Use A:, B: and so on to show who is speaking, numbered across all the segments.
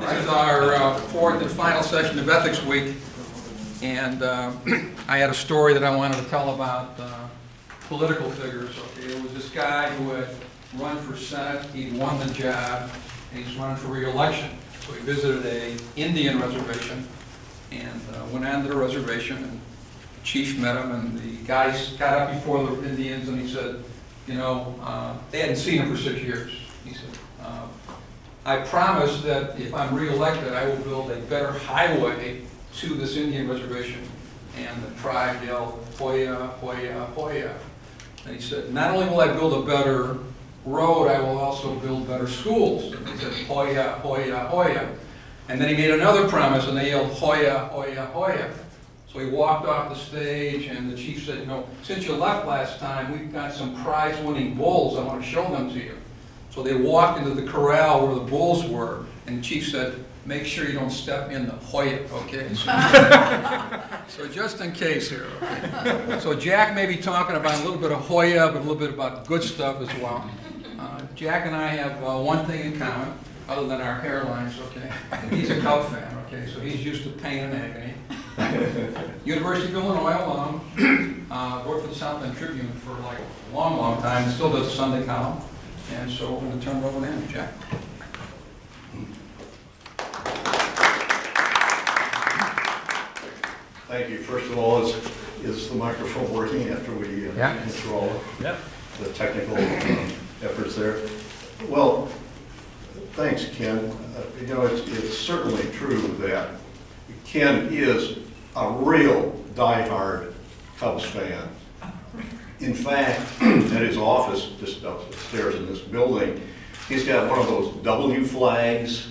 A: This is our fourth and final session of Ethics Week, and I had a story that I wanted to tell about political figures. Okay, there was this guy who had run for Senate, he won the job, and he's running for re-election. So he visited an Indian reservation and went onto the reservation, and the chief met him, and the guys got up before the Indians, and he said, you know, they hadn't seen him for 6 years. He said, I promise that if I'm re-elected, I will build a better highway to this Indian reservation. And the tribe yelled, Hoya, Hoya, Hoya. And he said, not only will I build a better road, I will also build better schools. And he said, Hoya, Hoya, Hoya. And then he made another promise, and they yelled, Hoya, Hoya, Hoya. So he walked off the stage, and the chief said, you know, since you left last time, we've got some prize-winning bulls. I want to show them to you. So they walked into the corral where the bulls were, and the chief said, make sure you don't step in the Hoya, okay? So just in case here, okay? So Jack may be talking about a little bit of Hoya, but a little bit about good stuff as well. Jack and I have one thing in common, other than our hairlines, okay? He's a Cub fan, okay? So he's used to pain and agony. University of Illinois alum, worked for the South Bend Tribune for like a long, long time, still does a Sunday column. And so we're going to turn it over to him, Jack.
B: Thank you. First of all, is the microphone working after we
A: Yeah.
B: control the technical efforts there? Well, thanks, Ken. You know, it's certainly true that Ken is a real diehard Cubs fan. In fact, at his office, just upstairs in this building, he's got one of those W flags.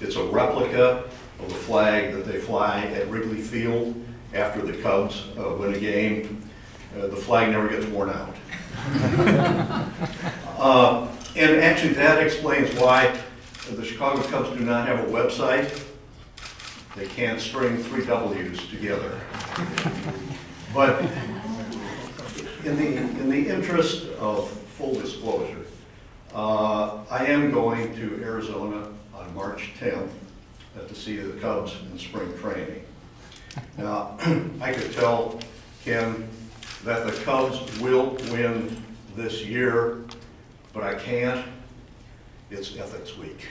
B: It's a replica of the flag that they fly at Wrigley Field after the Cubs win a game. The flag never gets worn out. And actually that explains why the Chicago Cubs do not have a website. They can't string 3 W's together. But in the interest of full disclosure, I am going to Arizona on March 10th to see the Cubs in spring training. Now, I could tell Ken that the Cubs will win this year, but I can't. It's Ethics Week.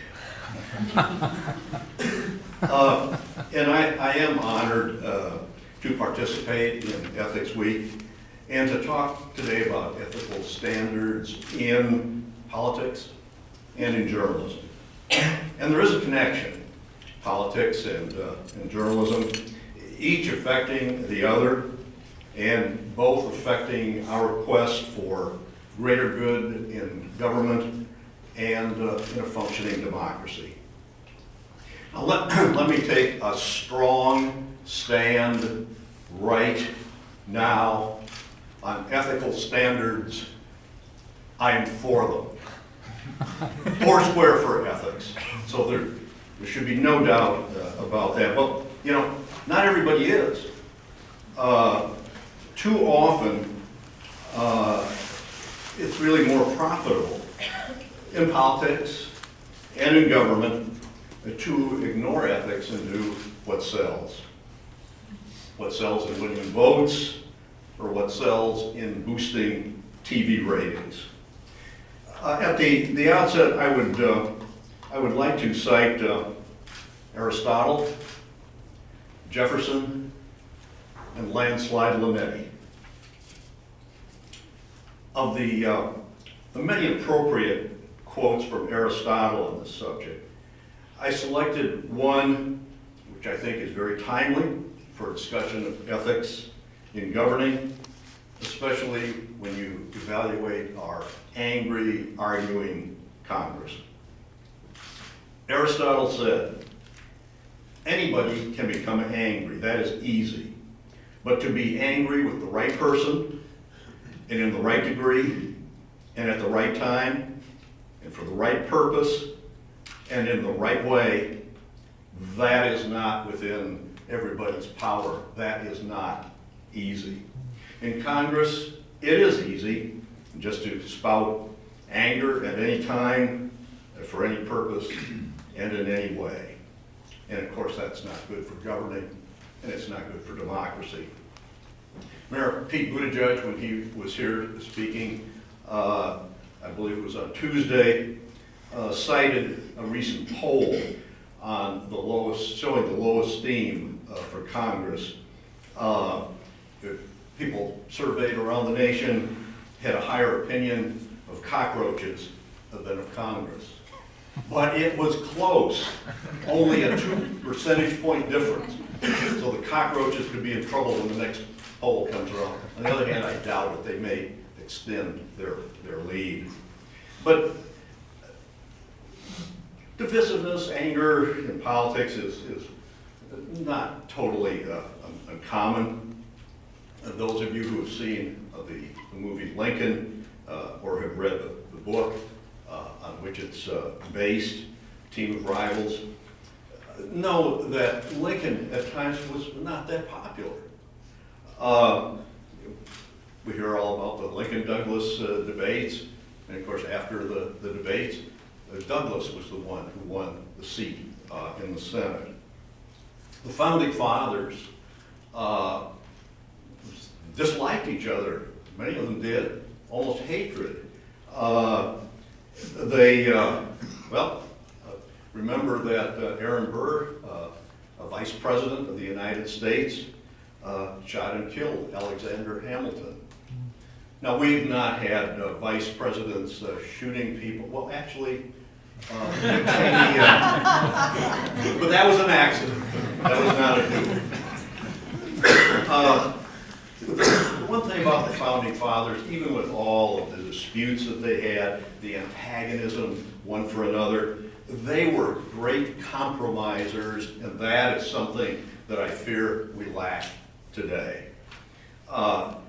B: And I am honored to participate in Ethics Week and to talk today about ethical standards in politics and in journalism. And there is a connection, politics and journalism, each affecting the other, and both affecting our quest for greater good in government and in a functioning democracy. Now let me take a strong stand right now on ethical standards. I am for them. Foursquare for ethics. So there should be no doubt about that. But, you know, not everybody is. Too often, it's really more profitable in politics and in government to ignore ethics and do what sells. What sells in winning votes, or what sells in boosting TV ratings. At the outset, I would like to cite Aristotle, Jefferson, and Landslide Lametti. Of the many appropriate quotes from Aristotle on this subject, I selected one which I think is very timely for discussion of ethics in governing, especially when you evaluate our angry, arguing Congress. Aristotle said, anybody can become angry, that is easy, but to be angry with the right person, and in the right degree, and at the right time, and for the right purpose, and in the right way, that is not within everybody's power. That is not easy. In Congress, it is easy just to spout anger at any time, for any purpose, and in any way. And of course, that's not good for governing, and it's not good for democracy. Mayor Pete Buttigieg, when he was here speaking, I believe it was on Tuesday, cited a recent poll on the lowest, showing the low esteem for Congress. People surveyed around the nation had a higher opinion of cockroaches than of Congress. But it was close, only a 2 percentage point difference. So the cockroaches could be in trouble when the next poll comes around. On the other hand, I doubt it. They may extend their lead. But divisiveness, anger in politics is not totally uncommon. Those of you who have seen the movie Lincoln or have read the book on which it's based, Team of Rivals, know that Lincoln at times was not that popular. We hear all about the Lincoln-Douglas debates, and of course after the debates, Douglas was the one who won the seat in the Senate. The Founding Fathers disliked each other. Many of them did, almost hatred. Remember that Aaron Burr, a vice president of the United States, shot and killed Alexander Hamilton. Now, we've not had vice presidents shooting people. Well, actually, Dick Cheney, but that was an accident. That was not a coup. The one thing about the Founding Fathers, even with all of the disputes that they had, the antagonism one for another, they were great compromisers, and that is something that I fear we lack today.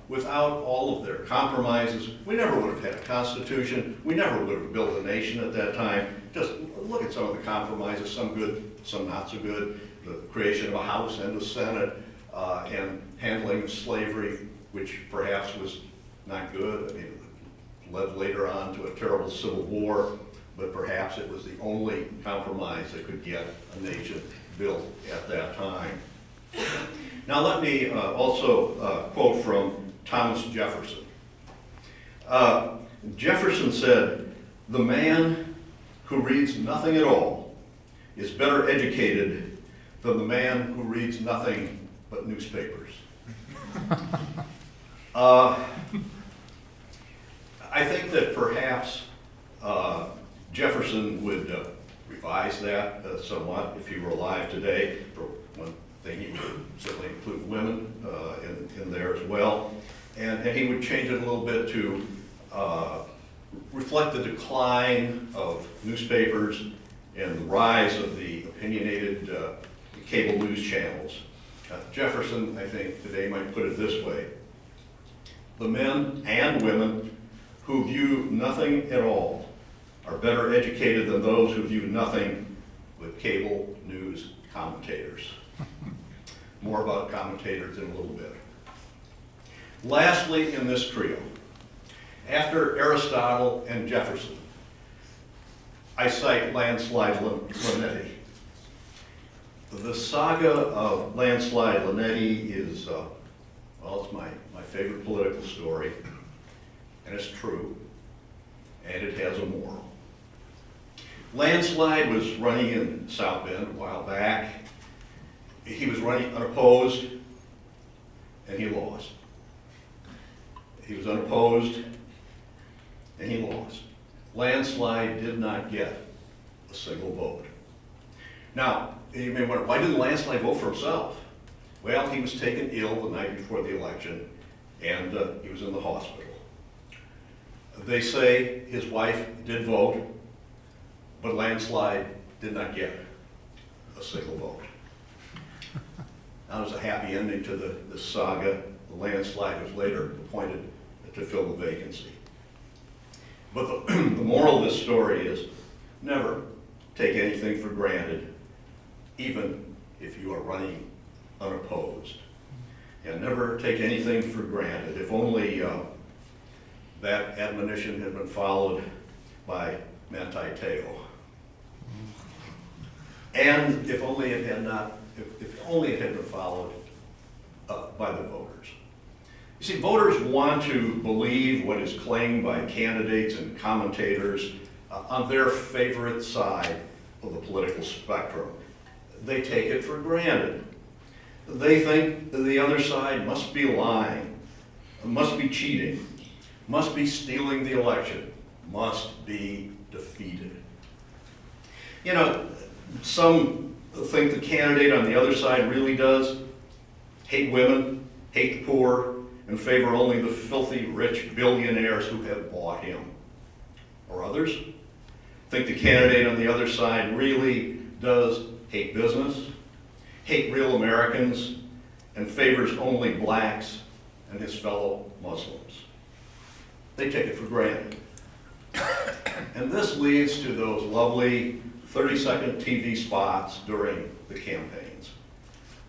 B: Without all of their compromises, we never would have had a constitution, we never would have built a nation at that time. Just look at some of the compromises, some good, some not so good. The creation of a House and a Senate, and handling of slavery, which perhaps was not good. I mean, it led later on to a terrible civil war, but perhaps it was the only compromise that could get a nation built at that time. Now let me also quote from Thomas Jefferson. Jefferson said, "The man who reads nothing at all is better educated than the man who reads nothing but newspapers." I think that perhaps Jefferson would revise that somewhat if he were alive today. For one thing, he would certainly include women in there as well. And he would change it a little bit to reflect the decline of newspapers and the rise of the opinionated cable news channels. Jefferson, I think, today might put it this way: the men and women who view nothing at all are better educated than those who view nothing with cable news commentators. More about commentators in a little bit. Lastly, in this trio, after Aristotle and Jefferson, I cite Landslide Linetti. The saga of Landslide Linetti is, well, it's my favorite political story, and it's true, and it has a moral. Landslide was running in South Bend a while back. He was running unopposed, and he lost. He was unopposed, and he lost. Landslide did not get a single vote. Now, you may wonder, why didn't Landslide vote for himself? Well, he was taken ill the night before the election, and he was in the hospital. They say his wife did vote, but Landslide did not get a single vote. Now, there's a happy ending to this saga. The Landslide was later appointed to fill the vacancy. But the moral of this story is never take anything for granted, even if you are running unopposed. And never take anything for granted. If only that admonition had been followed by Manti Te'o. And if only it had not, if only it had been followed by the voters. You see, voters want to believe what is claimed by candidates and commentators on their favorite side of the political spectrum. They take it for granted. They think that the other side must be lying, must be cheating, must be stealing the election, must be defeated. You know, some think the candidate on the other side really does hate women, hate the poor, and favor only the filthy rich billionaires who have bought him. Or others think the candidate on the other side really does hate business, hate real Americans, and favors only blacks and his fellow Muslims. They take it for granted. And this leads to those lovely 30-second TV spots during the campaigns.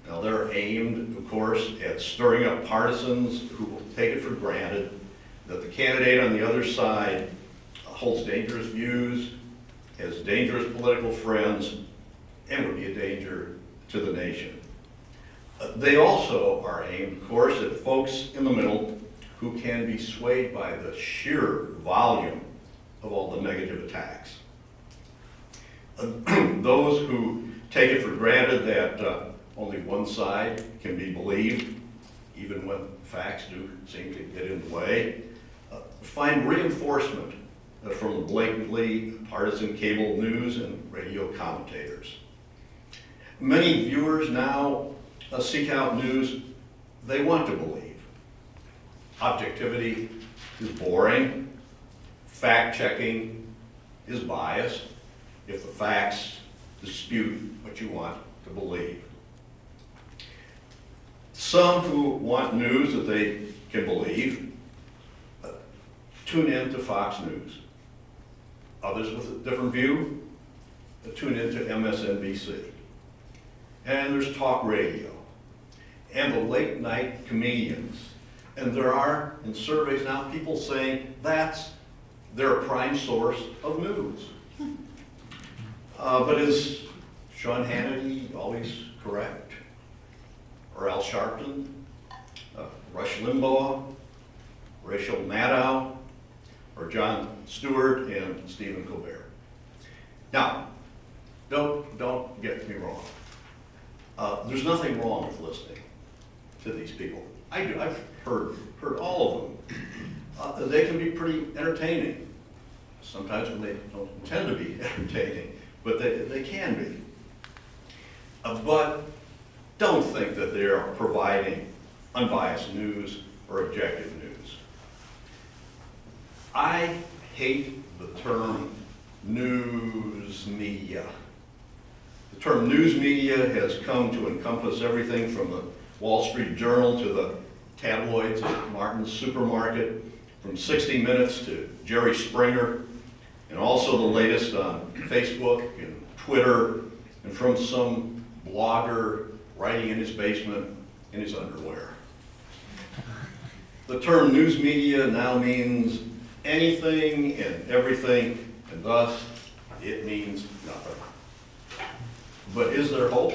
B: Now they're aimed, of course, at stirring up partisans who will take it for granted that the candidate on the other side holds dangerous views, has dangerous political friends, and would be a danger to the nation. They also are aimed, of course, at folks in the middle who can be swayed by the sheer volume of all the negative attacks. Those who take it for granted that only one side can be believed, even when facts do seem to get in the way, find reinforcement from the blatantly partisan cable news and radio commentators. Many viewers now seek out news they want to believe. Objectivity is boring. Fact-checking is biased if the facts dispute what you want to believe. Some who want news that they can believe tune in to Fox News. Others with a different view tune in to MSNBC. And there's talk radio and the late night comedians. And there are, in surveys now, people saying that's their prime source of news. But is Sean Hannity always correct? Or Al Sharpton? Rush Limbaugh? Rachel Maddow? Or Jon Stewart and Stephen Colbert? Now, don't get me wrong. There's nothing wrong with listening to these people. I've heard all of them. They can be pretty entertaining. Sometimes when they don't intend to be entertaining, but they can be. But don't think that they are providing unbiased news or objective news. I hate the term news media. The term news media has come to encompass everything from the Wall Street Journal to the tabloids at Martin's Supermarket, from 60 Minutes to Jerry Springer, and also the latest on Facebook and Twitter, and from some blogger writing in his basement in his underwear. The term news media now means anything and everything, and thus it means nothing. But is there hope?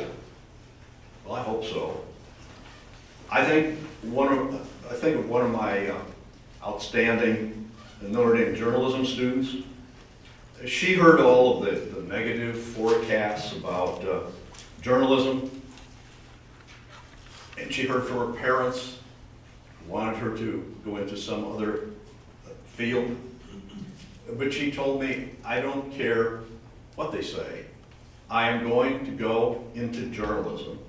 B: Well, I hope so. I think of one of my outstanding Notre Dame journalism students. She heard all of the negative forecasts about journalism, and she heard from her parents who wanted her to go into some other field. But she told me, I don't care what they say. I am going to go into journalism.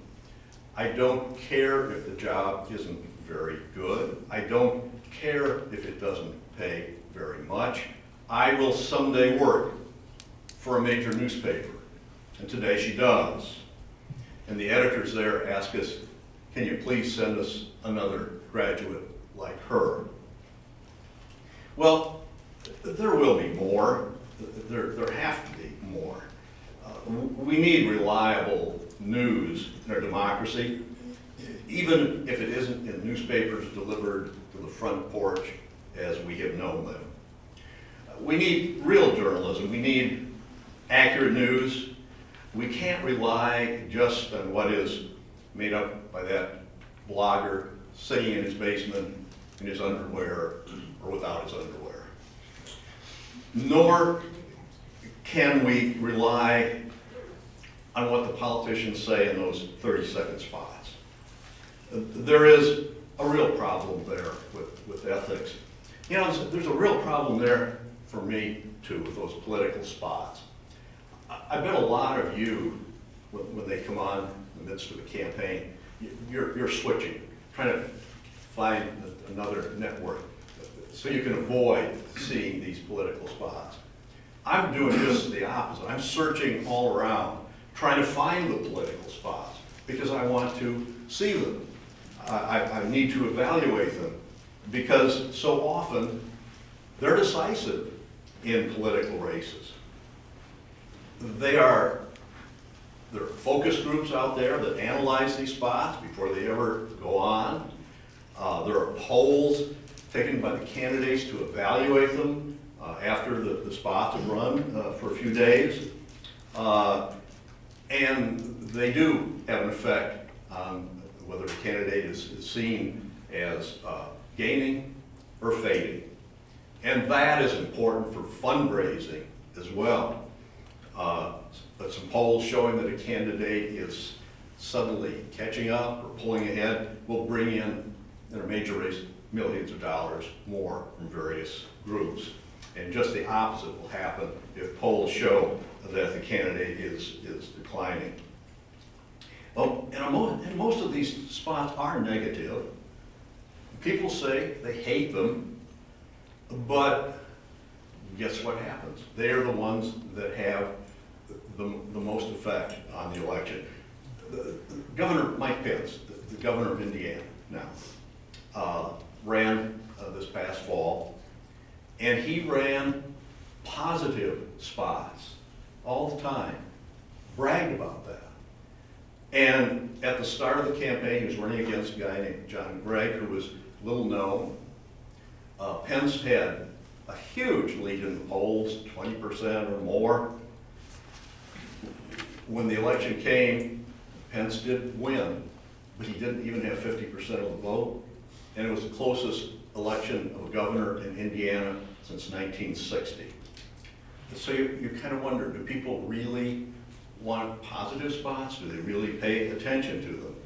B: I don't care if the job isn't very good. I don't care if it doesn't pay very much. I will someday work for a major newspaper. And today she does. And the editors there ask us, can you please send us another graduate like her? Well, there will be more. There have to be more. We need reliable news in our democracy, even if it isn't in newspapers delivered to the front porch as we have known them. We need real journalism. We need accurate news. we can't rely just on what is made up by that blogger sitting in his basement in his underwear or without his underwear. Nor can we rely on what the politicians say in those 30-second spots. There is a real problem there with ethics. You know, there's a real problem there for me too with those political spots. I bet a lot of you, when they come on in the midst of a campaign, you're switching, trying to find another network so you can avoid seeing these political spots. I'm doing just the opposite. I'm searching all around, trying to find the political spots because I want to see them. I need to evaluate them because so often they're decisive in political races. There are focus groups out there that analyze these spots before they ever go on. There are polls taken by the candidates to evaluate them after the spots have run for a few days. And they do have an effect on whether a candidate is seen as gaining or fading. And that is important for fundraising as well. But some polls showing that a candidate is suddenly catching up or pulling ahead will bring in a major race millions of dollars more from various groups. And just the opposite will happen if polls show that the candidate is declining. Oh, and most of these spots are negative. People say they hate them, but guess what happens? They are the ones that have the most effect on the election. Governor Mike Pence, the governor of Indiana now, ran this past fall, and he ran positive spots all the time, bragged about that. And at the start of the campaign, he was running against a guy named John Gregg, who was little known. Pence had a huge lead in the polls, 20% or more. When the election came, Pence did win, but he didn't even have 50% of the vote. And it was the closest election of a governor in Indiana since 1960. So you kind of wonder, do people really want positive spots? Do they really pay attention to them?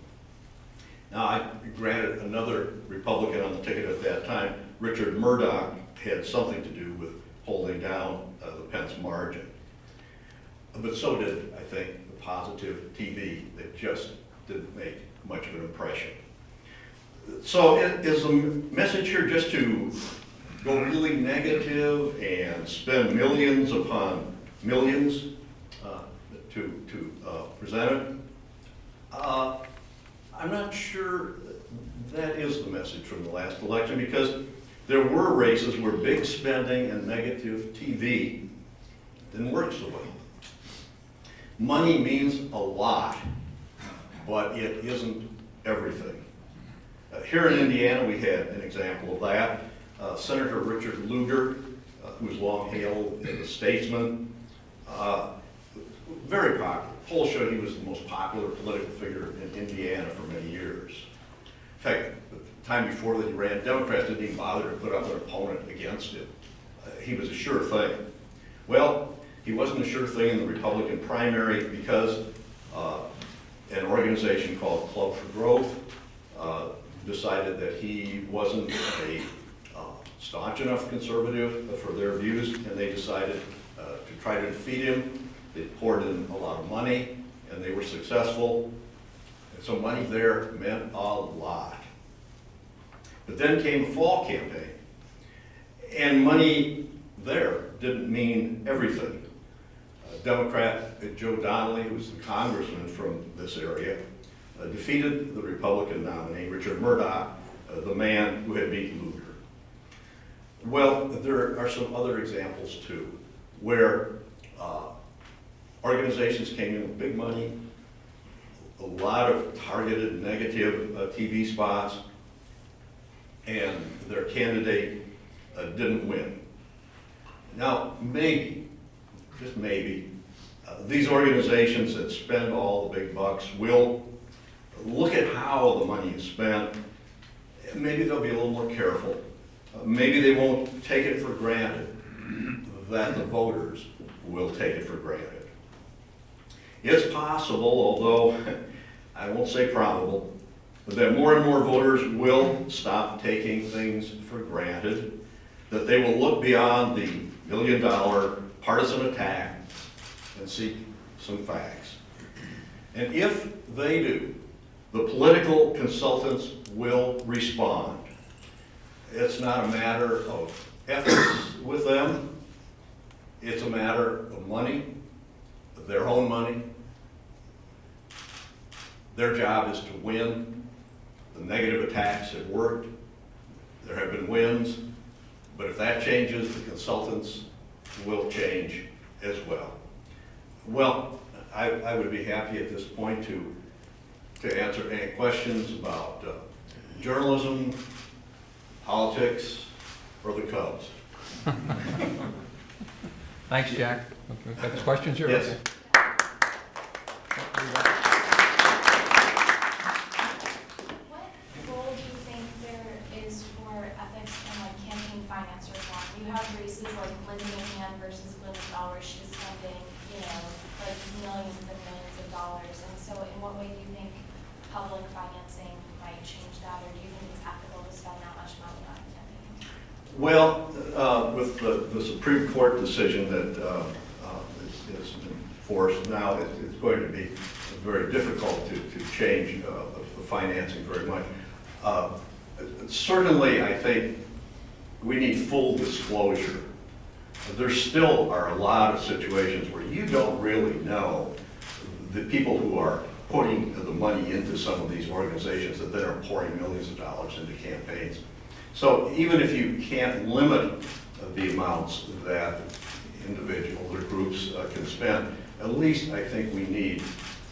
B: Now, I granted another Republican on the ticket at that time, Richard Murdoch, had something to do with holding down the Pence margin. But so did, I think, the positive TV that just didn't make much of an impression. So is the message here just to go really negative and spend millions upon millions to present it? I'm not sure that is the message from the last election, because there were races where big spending and negative TV didn't work so well. Money means a lot, but it isn't everything. Here in Indiana, we had an example of that. Senator Richard Lugar, who was long hailed as a statesman, very popular. Polls showed he was the most popular political figure in Indiana for many years. In fact, the time before that he ran, Democrats didn't even bother to put up an opponent against him. He was a sure thing. Well, he wasn't a sure thing in the Republican primary because an organization called Club for Growth decided that he wasn't a staunch enough conservative for their views, and they decided to try to defeat him. They poured in a lot of money, and they were successful. And so money there meant a lot. But then came the fall campaign, and money there didn't mean everything. Democrat Joe Donnelly, who was the congressman from this area, defeated the Republican nominee, Richard Murdoch, the man who had beaten Lugar. Well, there are some other examples too, where organizations came in with big money, a lot of targeted negative TV spots, and their candidate didn't win. Now, maybe, just maybe, These organizations that spend all the big bucks will look at how the money is spent. Maybe they'll be a little more careful. Maybe they won't take it for granted that the voters will take it for granted. It's possible, although I won't say probable, that more and more voters will stop taking things for granted, that they will look beyond the million-dollar partisan attack and seek some facts. And if they do, the political consultants will respond. It's not a matter of ethics with them. It's a matter of money, of their own money. Their job is to win. The negative attacks have worked. There have been wins. But if that changes, the consultants will change as well. Well, I would be happy at this point to answer any questions about journalism, politics, or the Cubs.
A: Thanks, Jack. Got the questions here?
B: Yes.
C: What role do you think there is for ethics in like campaign finance reform? You have races like Lindsey McMahon versus Linda Bowers. She's spending, like millions and millions of dollars. And so in what way do you think public financing might change that, or do you think it's ethical to spend that much money on campaigns?
B: Well, with the Supreme Court decision that is enforced now, it's going to be very difficult to change the financing very much. Certainly, I think we need full disclosure. There still are a lot of situations where you don't really know the people who are putting the money into some of these organizations that then are pouring millions of dollars into campaigns. So even if you can't limit the amounts that individuals or groups can spend, at least I think we need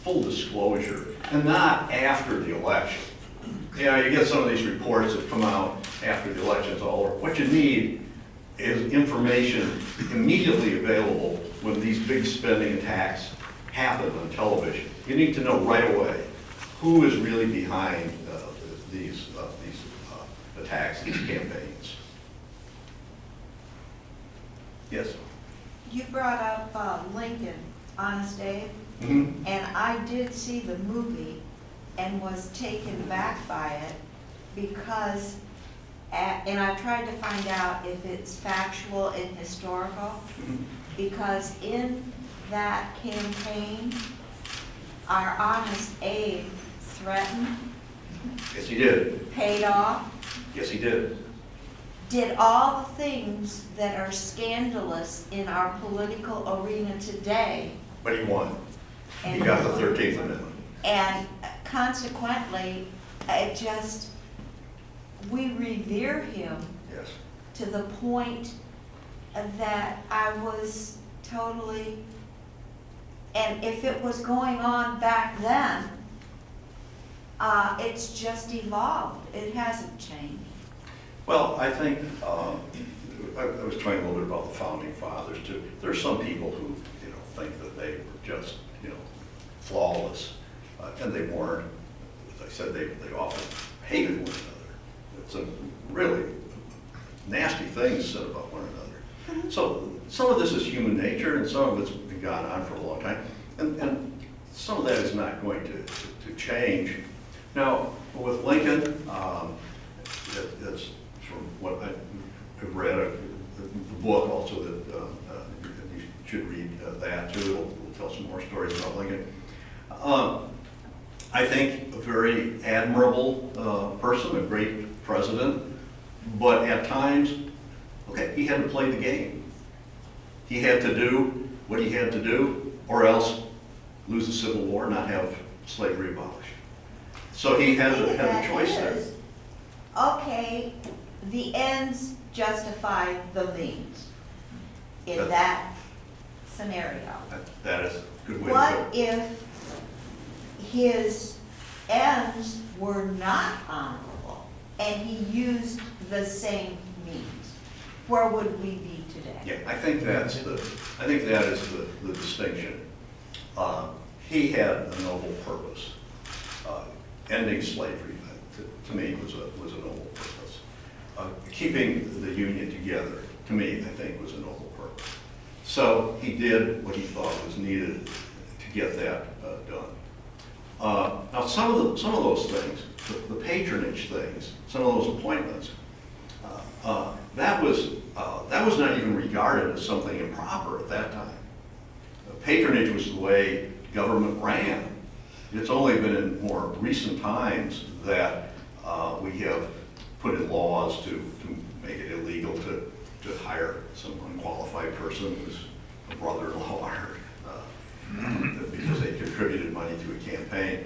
B: full disclosure, and not after the election. You get some of these reports that come out after the election's all over. What you need is information immediately available when these big spending attacks happen on television. You need to know right away who is really behind these attacks, these campaigns. Yes?
D: You brought up Lincoln, Honest Abe,
B: Mm-hmm.
D: and I did see the movie and was taken back by it because, and I tried to find out if it's factual and historical, because in that campaign, our Honest Abe threatened,
B: Yes, he did.
D: paid off,
B: Yes, he did.
D: did all the things that are scandalous in our political arena today.
B: But he won. He
D: And-
B: got the 13th Amendment.
D: And consequently, we revere him
B: Yes.
D: to the point that I was totally, and if it was going on back then, it's just evolved. It hasn't changed.
B: Well, I think, I was talking a little bit about the Founding Fathers too. There's some people who, think that they were just, flawless, and they weren't. As I said, they often hated one another. Some really nasty things said about one another. So some of this is human nature, and some of it's been gone on for a long time, and some of that is not going to change. Now, with Lincoln, it's from what I've read, the book also that you should read that too. It'll tell some more stories about Lincoln. I think a very admirable person, a great president, but at times, okay, he had to play the game. He had to do what he had to do, or else lose the Civil War, not have slavery abolished. So he had a choice there.
D: Okay, the ends justify the means in that scenario.
B: That is a good way to
D: What
B: put it.
D: if his ends were not honorable and he used the same means? Where would we be today?
B: Yeah, I think that is the distinction. he had a noble purpose. Ending slavery, to me, was a noble purpose. Keeping the Union together, to me, I think, was a noble purpose. So he did what he thought was needed to get that done. Now, some of those things, the patronage things, some of those appointments, that was not even regarded as something improper at that time. Patronage was the way government ran. It's only been in more recent times that we have put in laws to make it illegal to hire some unqualified person who's a brother-in-law because they contributed money to a campaign.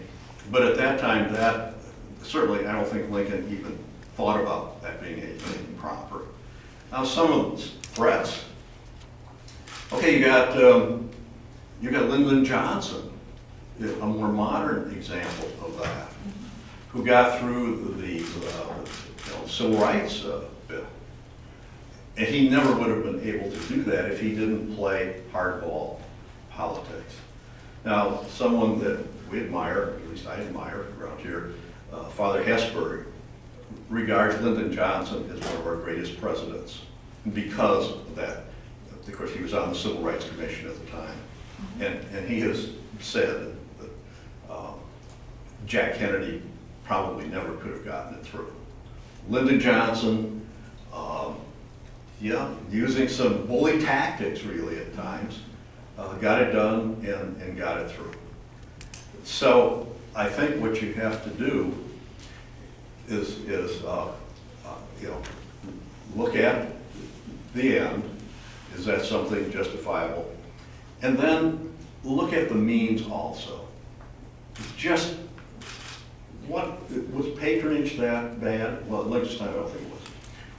B: But at that time, that certainly, I don't think Lincoln even thought about that being anything improper. Now, some of those threats. Okay, you got Lyndon Johnson, a more modern example of that, who got through the Civil Rights Bill. And he never would have been able to do that if he didn't play hardball politics. Now, someone that we admire, at least I admire around here, Father Hesburgh, regards Lyndon Johnson as one of our greatest presidents because of that. Of course, he was on the Civil Rights Commission at the time. And he has said that Jack Kennedy probably never could have gotten it through. Lyndon Johnson, using some bully tactics really at times, got it done and got it through. So I think what you have to do is look at the end. Is that something justifiable? And then look at the means also. Just what was patronage that bad? Well, this time I don't think it was.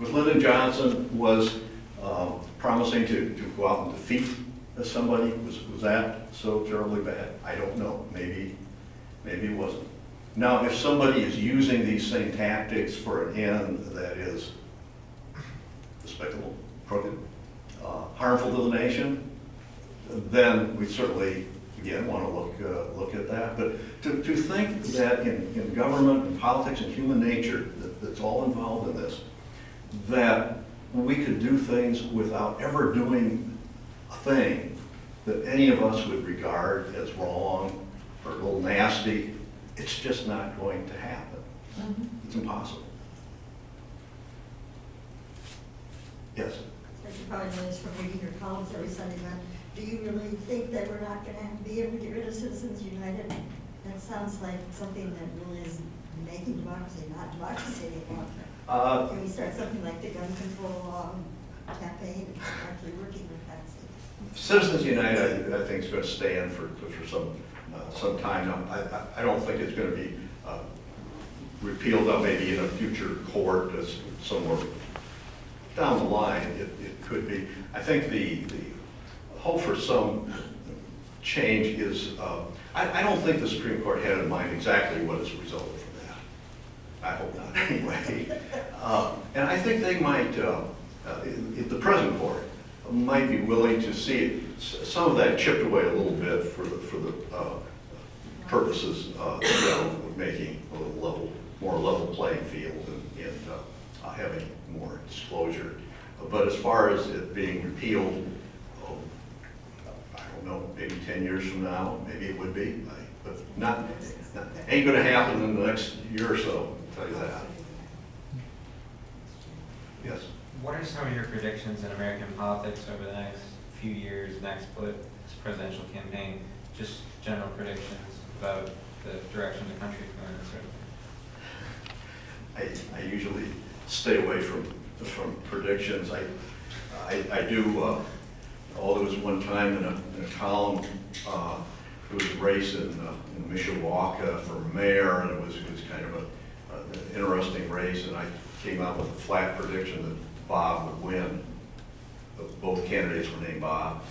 B: Was Lyndon Johnson was promising to go out and defeat somebody? Was that so terribly bad? I don't know. Maybe it wasn't. Now, if somebody is using these same tactics for an end that is despicable, crooked, harmful to the nation, then we certainly, again, want to look at that. But to think that in government and politics and human nature, that's all involved in this, that we could do things without ever doing a thing that any of us would regard as wrong or a little nasty, it's just not going to happen. It's impossible. Yes?
E: As you probably know this from reading your columns every Sunday, but do you really think that we're not going to be able to get rid of Citizens United? That sounds like something that really is making democracy, not democracy anymore. Can we start something like the gun control campaign and actually working with that?
B: Citizens United, I think, is going to stand for some time now. I don't think it's going to be repealed, maybe in a future court somewhere down the line. It could be. I think the hope for some change is, I don't think the Supreme Court had in mind exactly what has resulted from that. I hope not, anyway. And I think they might, the present court might be willing to see some of that chipped away a little bit for the purposes of making a little more level playing field and having more disclosure. But as far as it being repealed, I don't know, maybe 10 years from now, maybe it would be, but ain't going to happen in the next year or so, I'll tell you that. Yes?
F: What are some of your predictions in American politics over the next few years, next presidential campaign? Just general predictions about the direction the country's going.
B: I usually stay away from predictions. I do. There was one time in a column. There was a race in Mishawaka for mayor, and it was kind of an interesting race. And I came out with a flat prediction that Bob would win. But both candidates were named Bob.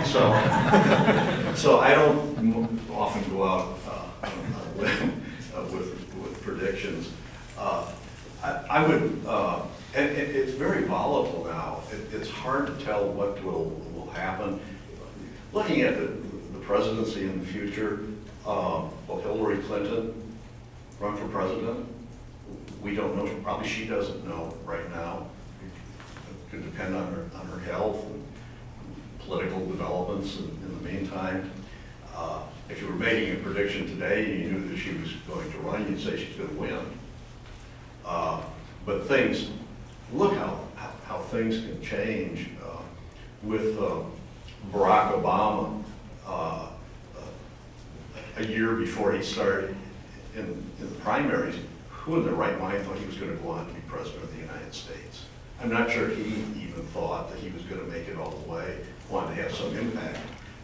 B: So I don't often go out with predictions. I would, and it's very volatile now. It's hard to tell what will happen. Looking at the presidency in the future, will Hillary Clinton run for president? We don't know. Probably she doesn't know right now. It could depend on her health and political developments in the meantime. If you were making a prediction today and you knew that she was going to run, you'd say she's going to win. But things, look how things can change with Barack Obama a year before he started in the primaries. Who in their right mind thought he was going to go on to be president of the United States? I'm not sure he even thought that he was going to make it all the way, wanted to have some impact,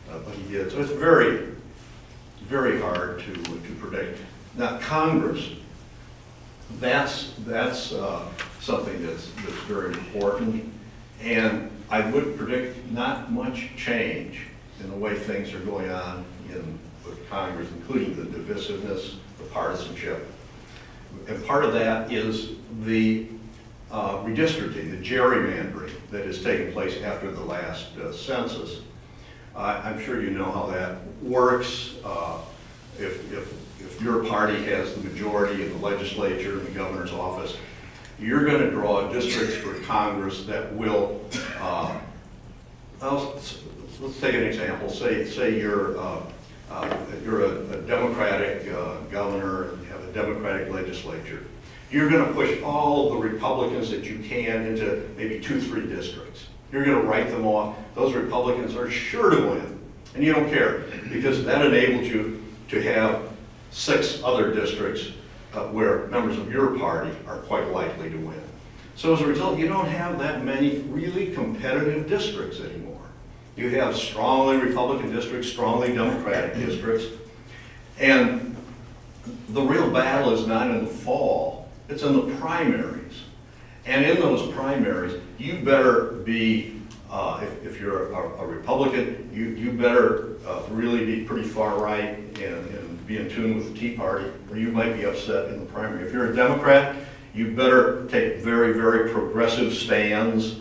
B: but he did. So it's very, very hard to predict. Now, Congress, that's something that's very important, and I would predict not much change in the way things are going on with Congress, including the divisiveness, the partisanship. And part of that is the redistricting, the gerrymandering that has taken place after the last census. I'm sure you know how that works. If your party has the majority in the legislature and the governor's office, you're going to draw districts for Congress that will, let's take an example. Say you're a Democratic governor and you have a Democratic legislature. You're going to push all the Republicans that you can into maybe 2-3 districts. You're going to write them off. Those Republicans are sure to win. And you don't care, because that enables you to have 6 other districts where members of your party are quite likely to win. So as a result, you don't have that many really competitive districts anymore. You have strongly Republican districts, strongly Democratic districts, and the real battle is not in the fall, it's in the primaries. And in those primaries, you better be, if you're a Republican, you better really be pretty far right and be in tune with the Tea Party, or you might be upset in the primary. If you're a Democrat, you better take very, very progressive stands,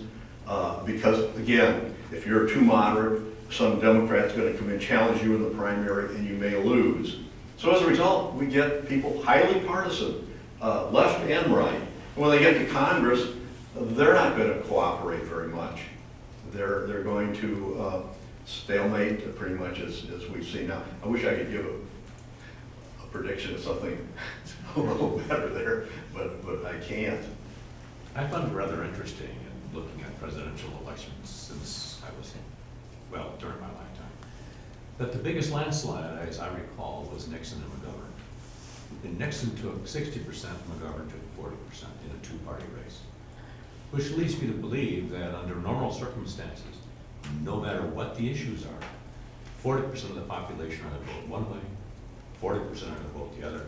B: because again, if you're too moderate, some Democrat's going to come and challenge you in the primary and you may lose. So as a result, we get people highly partisan, left and right. And when they get to Congress, they're not going to cooperate very much. They're going to stalemate pretty much as we've seen now. I wish I could give a prediction of something a little better there, but I can't.
G: I found it rather interesting in looking at presidential elections since I was, well, during my lifetime, that the biggest landslide, as I recall, was Nixon and McGovern. And Nixon took 60%, McGovern took 40% in a 2-party race, which leads me to believe that under normal circumstances, no matter what the issues are, 40% of the population are going to vote one way, 40% are going to vote the other.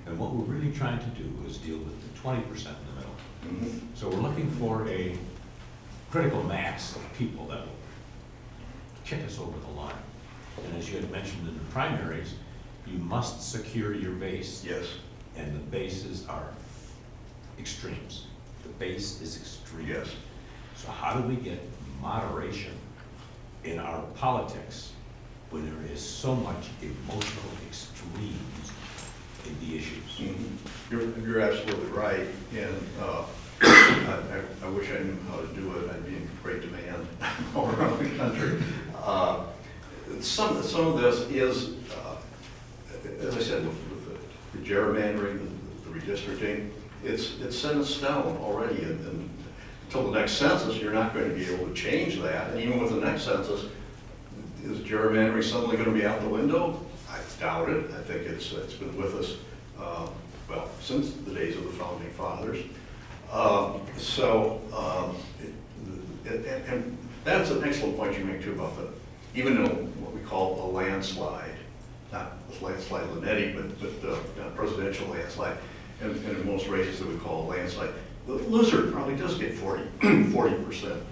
G: And what we're really trying to do is deal with the 20% in the middle.
B: Mm-hmm.
G: So we're looking for a critical mass of people that will kick us over the line. And as you had mentioned in the primaries, you must secure your base.
B: Yes.
G: And the bases are extremes. The base is extreme.
B: Yes.
G: So how do we get moderation in our politics when there is so much emotional extremes in the issues?
B: Mm-hmm. You're absolutely right, and I wish I knew how to do it. I'd be in great demand all around the country. Some of this is, as I said, with the gerrymandering, the redistricting, it's set in stone already, and until the next census, you're not going to be able to change that. And even with the next census, is gerrymandering suddenly going to be out the window? I doubt it. I think it's been with us, well, since the days of the Founding Fathers. And that's an excellent point you make too about even in what we call a landslide, not a landslide Linetti, but presidential landslide, and in most races that we call a landslide, the loser probably does get 40%.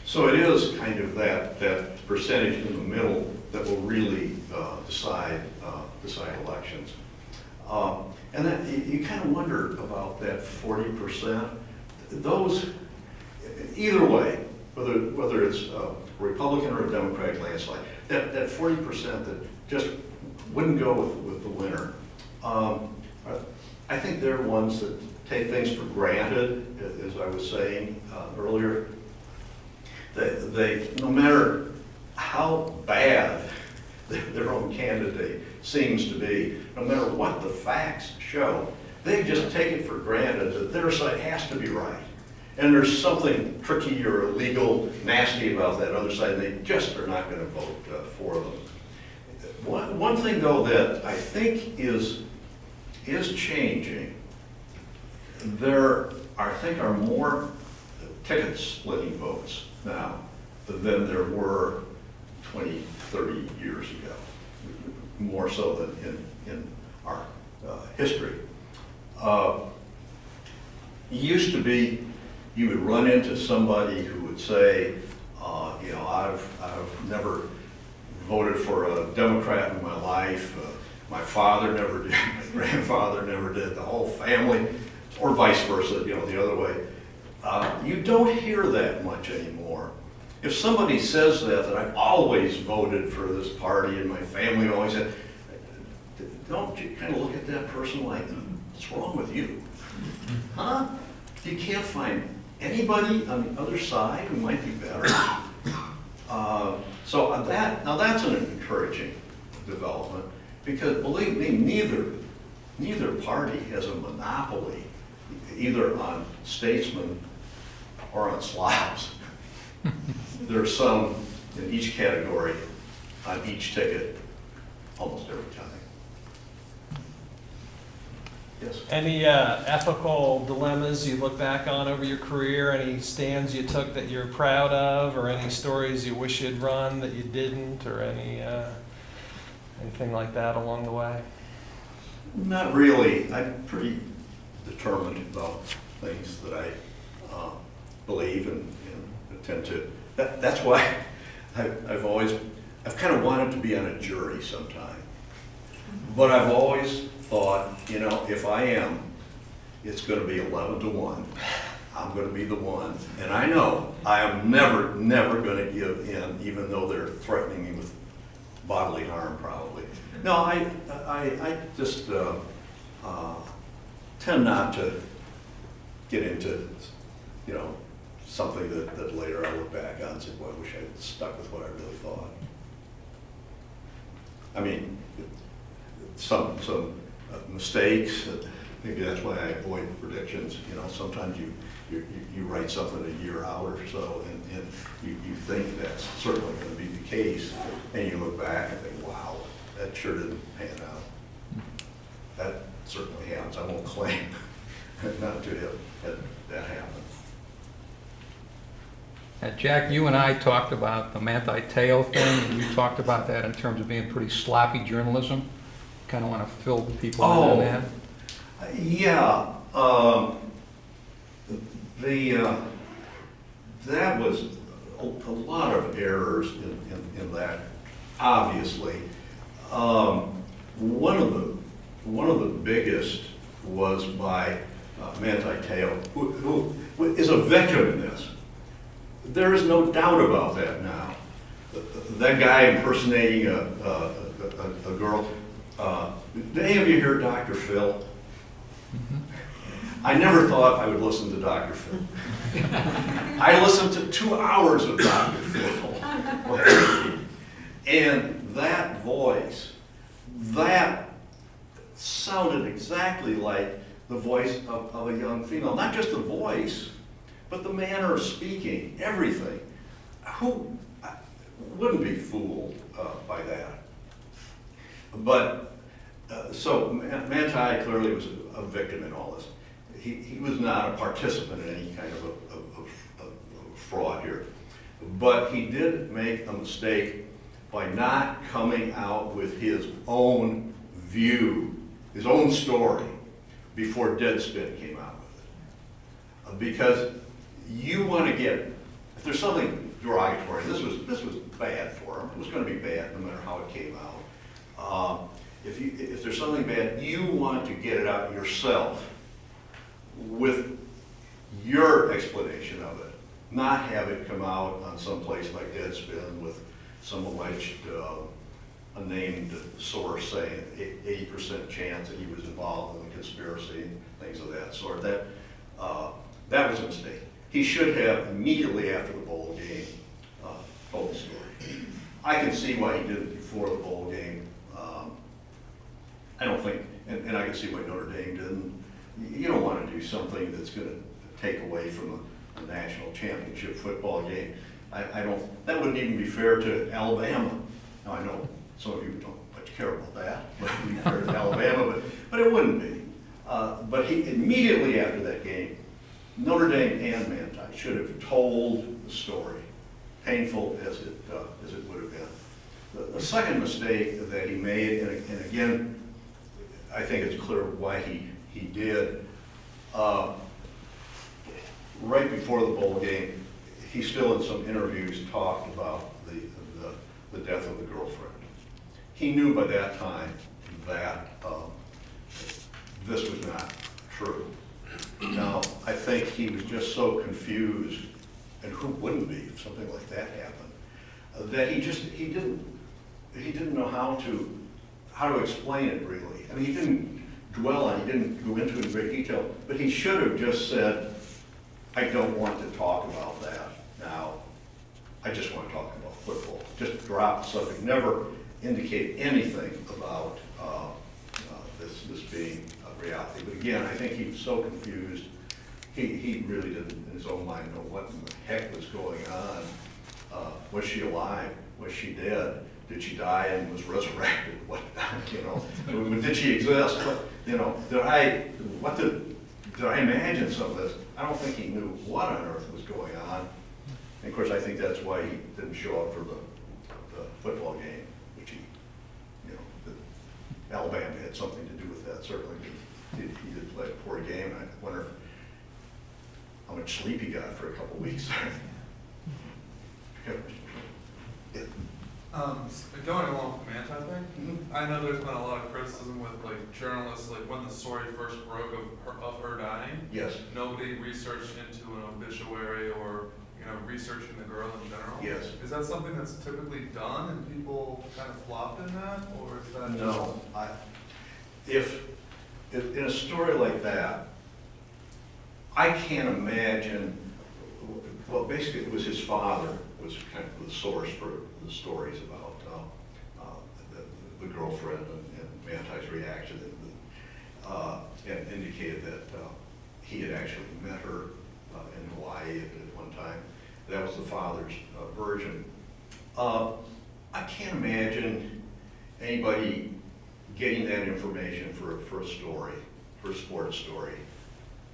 B: So it is kind of that percentage in the middle that will really decide elections. And then you kind of wonder about that 40%. Those, either way, whether it's a Republican or a Democratic landslide, that 40% that just wouldn't go with the winner. I think they're ones that take things for granted, as I was saying earlier. They, no matter how bad their own candidate seems to be, no matter what the facts show, they just take it for granted that their side has to be right. And there's something tricky or illegal, nasty about that other side, and they just are not going to vote for them. One thing, though, that I think is changing, there are, I think, are more ticket splitting votes now than there were 20, 30 years ago, more so than in our history. It used to be you would run into somebody who would say, you know, I've never voted for a Democrat in my life. My father never did, my grandfather never did, the whole family, or vice versa, you know, the other way. You don't hear that much anymore. If somebody says that I've always voted for this party and my family always had, don't you kind of look at that person like, what's wrong with you? Huh? You can't find anybody on the other side who might be better. So now that's an encouraging development, because believe me, neither party has a monopoly either on statesmen or on slobs. There are some in each category on each ticket almost every time. Yes?
H: Any ethical dilemmas you look back on over your career? Any stands you took that you're proud of, or any stories you wish you'd run that you didn't, or anything like that along the way?
B: Not really. I'm pretty determined about things that I believe and tend to. That's why I've kind of wanted to be on a jury sometime. But I've always thought, you know, if I am, it's going to be 11-1. I'm going to be the one. And I know I am never going to give in, even though they're threatening me with bodily harm, probably. No, I just tend not to get into, you know, something that later I look back on and say, boy, I wish I had stuck with what I really thought. I mean, some mistakes, maybe that's why I avoid predictions. You know, sometimes you write something a year out or so, and you think that's certainly going to be the case, and you look back and think, wow, that sure didn't pan out. That certainly happens. I won't claim not to have had that happen.
A: Jack, you and I talked about the Manti Te'o thing, and you talked about that in terms of being pretty sloppy journalism. Kind of want to fill the people in on that.
B: Yeah, that was a lot of errors in that. Obviously, one of the biggest was by Manti Te'o, who is a victim in this. There is no doubt about that now. That guy impersonating a girl. Did any of you hear Dr. Phil?
A: Mm-hmm.
B: I never thought I would listen to Dr. Phil. I listened to 2 hours of Dr. Phil. And that voice, that sounded exactly like the voice of a young female. Not just the voice, but the manner of speaking, everything. Who wouldn't be fooled by that? But, so Manti clearly was a victim in all this. He was not a participant in any kind of fraud here. But he did make a mistake by not coming out with his own view, his own story, before Deadspin came out with it. Because you want to get, if there's something derogatory, this was bad for him. It was going to be bad no matter how it came out. If there's something bad, you want to get it out yourself with your explanation of it. not have it come out on some place like Deadspin with some alleged unnamed source saying 80% chance that he was involved in the conspiracy and things of that sort. That was a mistake. He should have immediately after the bowl game told the story. I can see why he did it before the bowl game. I don't think, and I can see why Notre Dame didn't. You don't want to do something that's going to take away from a national championship football game. I don't, that wouldn't even be fair to Alabama. Now, I know some of you don't much care about that, but it would be fair to Alabama, but it wouldn't be. But he, immediately after that game, Notre Dame and Manti should have told the story, painful as it would have been. The second mistake that he made, and again, I think it's clear why he did, right before the bowl game, he still in some interviews talked about the death of the girlfriend. He knew by that time that this was not true. Now, I think he was just so confused, and who wouldn't be if something like that happened, that he didn't know how to explain it really. I mean, he didn't dwell on it, he didn't go into it in great detail, but he should have just said, I don't want to talk about that now. I just want to talk about football. Just drop the subject. Never indicate anything about this being a reality. But again, I think he was so confused. He really didn't, in his own mind, know what in the heck was going on. Was she alive? Was she dead? Did she die and was resurrected? What, you know, did she exist? What, you know, did I imagine some of this? I don't think he knew what on earth was going on. And of course, I think that's why he didn't show up for the football game, which he, you know, Alabama had something to do with that, certainly. He did play a poor game. I wonder how much sleep he got for a couple of weeks. Yeah.
I: Going along with the Manti thing, I know there's been a lot of criticism with like journalists, like when the story first broke of her dying.
B: Yes.
I: Nobody researched into an obituary or, you know, researching the girl in general.
B: Yes.
I: Is that something that's typically done and people kind of flopped in that, or is that just?
B: No, if in a story like that, I can't imagine. Well, basically, it was his father was kind of the source for the stories about the girlfriend and Manti's reaction, and indicated that he had actually met her in Hawaii at one time. That was the father's version. I can't imagine anybody getting that information for a story, for a sports story,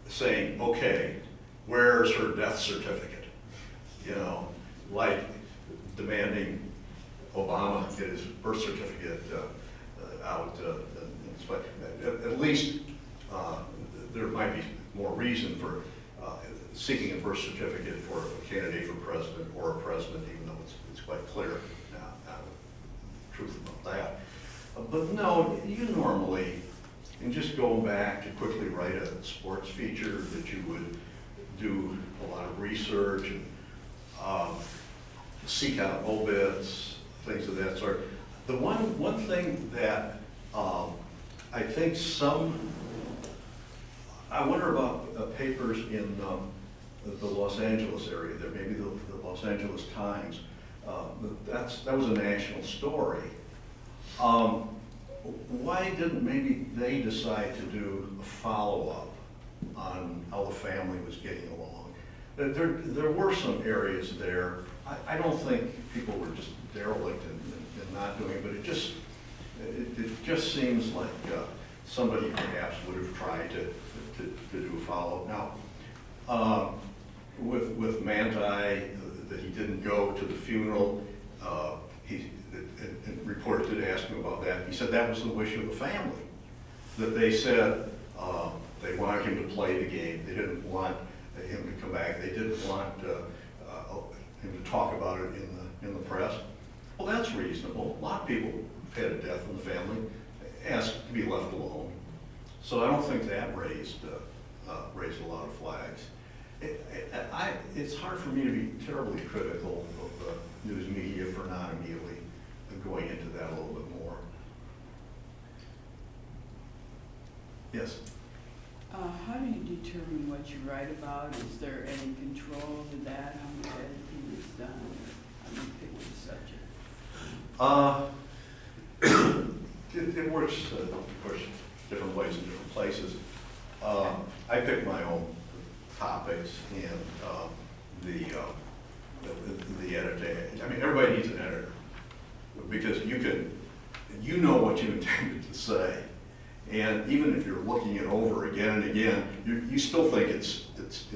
B: saying, okay, where's her death certificate? You know, like demanding Obama get his birth certificate out. But at least there might be more reason for seeking a birth certificate for a candidate for president or a president, even though it's quite clear now the truth about that. But no, you normally, and just going back to quickly write a sports feature, that you would do a lot of research and seek out obits, things of that sort. The one thing that I think I wonder about papers in the Los Angeles area, there maybe the Los Angeles Times, that was a national story. Why didn't maybe they decide to do a follow-up on how the family was getting along? There were some areas there. I don't think people were just derelict in not doing it, but it just seems like somebody perhaps would have tried to do a follow-up. Now, with Manti, that he didn't go to the funeral, and reporters did ask him about that. He said that was the wish of the family, that they said they wanted him to play the game. They didn't want him to come back. They didn't want him to talk about it in the press. Well, that's reasonable. A lot of people who've had a death in the family ask to be left alone. So I don't think that raised a lot of flags. It's hard for me to be terribly critical of the news media for not immediately going into that a little bit more. Yes?
J: How do you determine what you write about? Is there any control over that, how much editing is done, or how do you pick the subject?
B: It works, of course, different ways in different places. I pick my own topics and the editing. I mean, everybody needs an editor because you know what you intended to say. And even if you're looking it over again and again, you still think it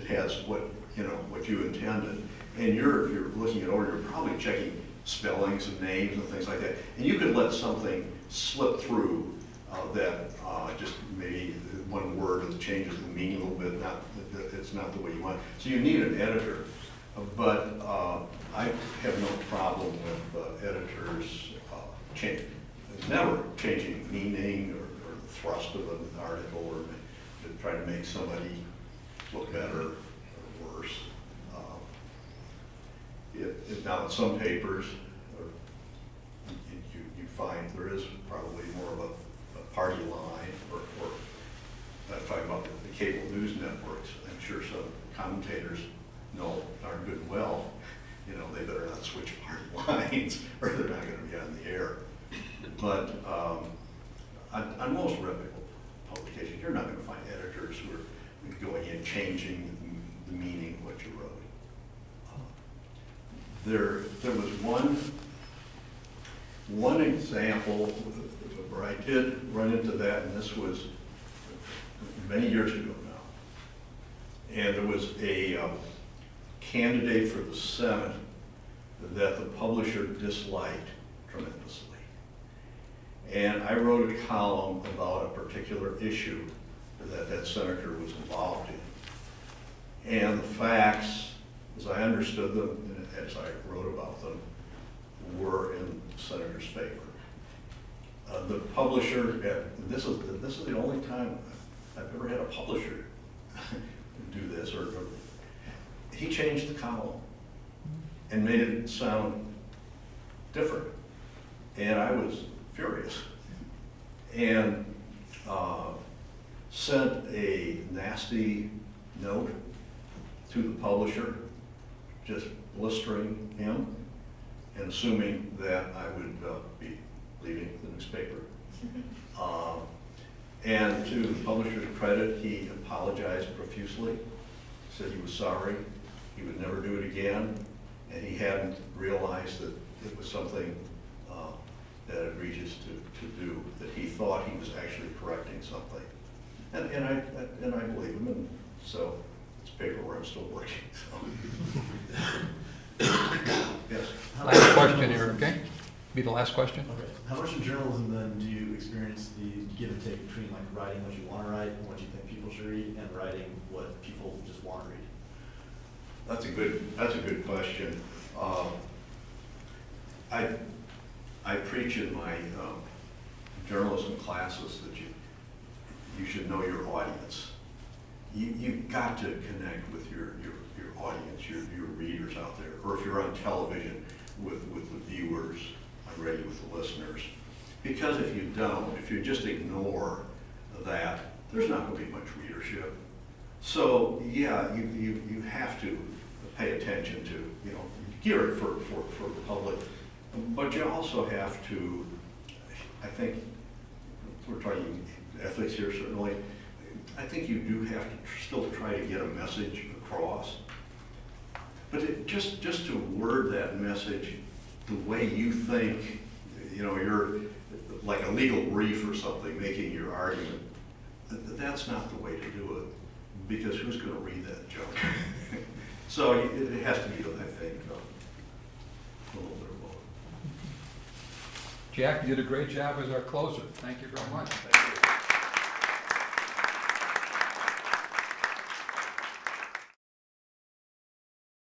B: has what you intended. And if you're looking it over, you're probably checking spellings and names and things like that. And you could let something slip through that just maybe one word that changes the meaning a little bit. It's not the way you want. So you need an editor. But I have no problem with editors never changing meaning or the thrust of an article or to try to make somebody look better or worse. Now, in some papers, you find there is probably more of a party line, or I'm talking about the cable news networks. I'm sure some commentators know darn good and well, they better not switch party lines or they're not going to be on the air. But on most reputable publications, you're not going to find editors who are going in changing the meaning of what you wrote. There was one example where I did run into that, and this was many years ago now. And there was a candidate for the Senate that the publisher disliked tremendously. And I wrote a column about a particular issue that senator was involved in. And the facts, as I understood them, and as I wrote about them, were in the senator's favor. The publisher, this is the only time I've ever had a publisher do this, or he changed the column and made it sound different. And I was furious and sent a nasty note to the publisher, just blistering him and assuming that I would be leaving the newspaper. And to the publisher's credit, he apologized profusely, said he was sorry, he would never do it again, and he hadn't realized that it was something that egregious to do, that he thought he was actually correcting something. And I believe him, and so it's paper where I'm still working. So. Yes.
A: Last question here, okay? Be the last question.
K: Okay. How much in journalism then do you experience the give and take between like writing what you want to write and what you think people should read, and writing what people just want to read?
B: That's a good question. I preach in my journalism classes that you should know your audience. You've got to connect with your audience, your readers out there, or if you're on television with the viewers, I'm ready with the listeners. Because if you don't, if you just ignore that, there's not going to be much readership. So yeah, you have to pay attention to, gear it for the public, but you also have to, I think, we're talking ethics here certainly, I think you do have to still try to get a message across. But just to word that message the way you think, you're like a legal brief or something, making your argument, that's not the way to do it, because who's going to read that junk? So it has to be, I think, a little bit of both.
A: Jack, you did a great job as our closer. Thank you very much. Thank you.